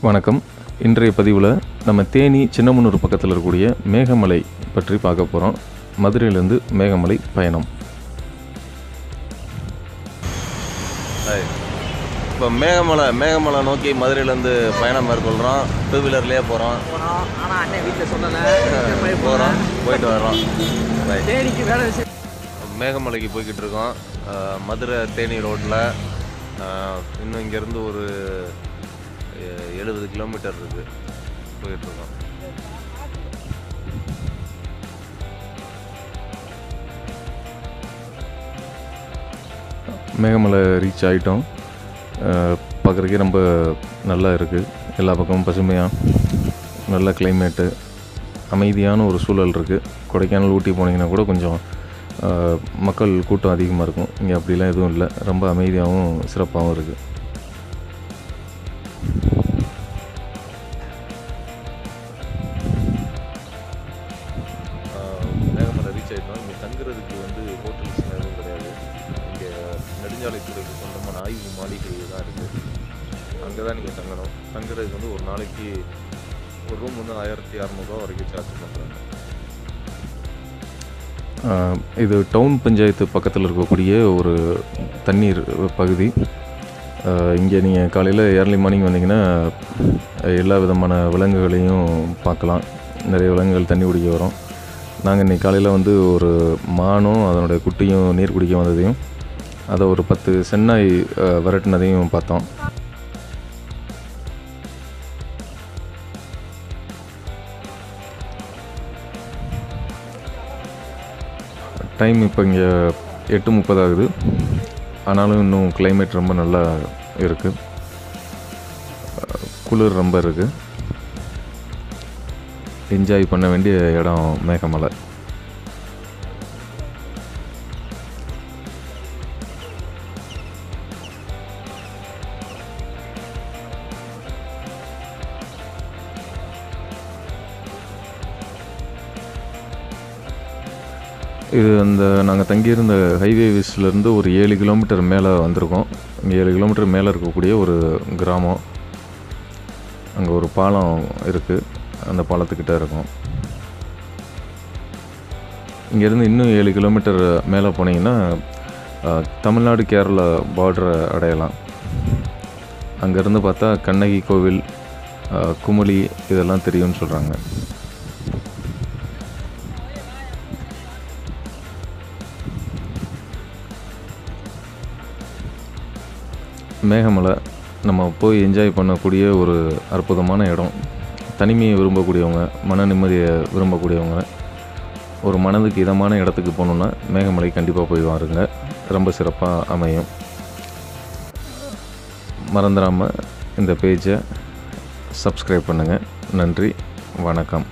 வணக்கம். இன்றைய பதிவில் நம்ம தேனி சின்னமனூர் பக்கத்தில் இருக்கக்கூடிய மேகமலை பற்றி பார்க்க போகிறோம். மதுரையிலேருந்து மேகமலை பயணம். இப்போ மேகமலை நோக்கி மதுரையிலேருந்து பயணம் மேற்கொள்கிறோம். 2 வீலர்லேயே போகிறோம். ஆனால் அண்ணன் வீட்டில் சொல்லலை, போயிட்டு வர்றோம். தேனிக்கு வேலை மேகமலைக்கு போய்கிட்டு இருக்கோம். மதுரை தேனி ரோட்டில் இன்னும் இங்கேருந்து ஒரு 70 கிலோமீட்டர் இருக்குது. போயிட்டுருக்கோம். மேகமலை ரீச் ஆகிட்டோம். பார்க்குறதுக்கே ரொம்ப நல்லா இருக்குது. எல்லா பக்கமும் பசுமையாக நல்ல கிளைமேட்டு, அமைதியான ஒரு சூழல் இருக்குது. கொடைக்கானல், ஊட்டி போனீங்கன்னா கூட கொஞ்சம் மக்கள் கூட்டம் அதிகமாக இருக்கும். இங்கே அப்படிலாம் எதுவும் இல்லை. ரொம்ப அமைதியாகவும் சிறப்பாகவும் இருக்குது. மேகமலை ரீச் ஆகிட்டோம். இங்கே தங்குறதுக்கு ஹோட்டல்ஸ் எதுவும் கிடையாது. இங்கே நெடுஞ்சாலைத்துறைக்கு சொந்தமான ஆய்வு மாளிகை தான் இருக்குது. அங்கே தான் நீங்கள் தங்கணும். தங்குறதுக்கு ஒரு நாளைக்கு ஒரு ரூம் 1600 வரைக்கும் சார்ஜ் பண்ணுறாங்க. இது டவுன் பஞ்சாயத்து பக்கத்தில் இருக்கக்கூடிய ஒரு தண்ணீர் பகுதி. இங்கே நீங்கள் காலையில் ஏர்லி மார்னிங் வந்தீங்கன்னா எல்லா விதமான விலங்குகளையும் பார்க்கலாம். நிறைய விலங்குகள் தண்ணி குடிக்க வரும். நாங்கள் இன்றைக்கி காலையில் ஒரு மானும் அதனுடைய குட்டியும் நீர் குடிக்க வந்ததையும், அதை ஒரு 10 சென்னாய் விரட்டினதையும் பார்த்தோம். டைம் இப்போ இங்கே 8:30 ஆகுது. ஆனாலும் இன்னும் கிளைமேட் ரொம்ப நல்லா இருக்குது. குளிர் ரொம்ப இருக்குது. என்ஜாய் பண்ண வேண்டிய இடம் மேகமலை. இது நாங்கள் தங்கியிருந்த ஹைவே விஸ்லேருந்து ஒரு 7 கிலோமீட்டர் மேலே வந்திருக்கோம். இங்கே 7 கிலோமீட்டர் மேலே இருக்கக்கூடிய ஒரு கிராமம். அங்கே ஒரு பாலம் இருக்குது. அந்த பாலத்துக்கிட்ட இருக்கும். இங்கேருந்து இன்னும் 7 கிலோமீட்டர் மேலே போனீங்கன்னா தமிழ்நாடு கேரளா பார்டரை அடையலாம். அங்கேருந்து பார்த்தா கண்ணகி கோவில், குமுளி இதெல்லாம் தெரியும்னு சொல்கிறாங்க. மேகமலை நம்ம போய் என்ஜாய் பண்ணக்கூடிய ஒரு அற்புதமான இடம். தனிமையை விரும்பக்கூடியவங்க, மன நிம்மதியை விரும்பக்கூடியவங்க, ஒரு மனதுக்கு இதமான இடத்துக்கு போகணுன்னா மேகமலை கண்டிப்பாக போய் வாருங்க. ரொம்ப சிறப்பாக அமையும். மறந்துடாமல் இந்த பேஜை சப்ஸ்கிரைப் பண்ணுங்கள். நன்றி, வணக்கம்.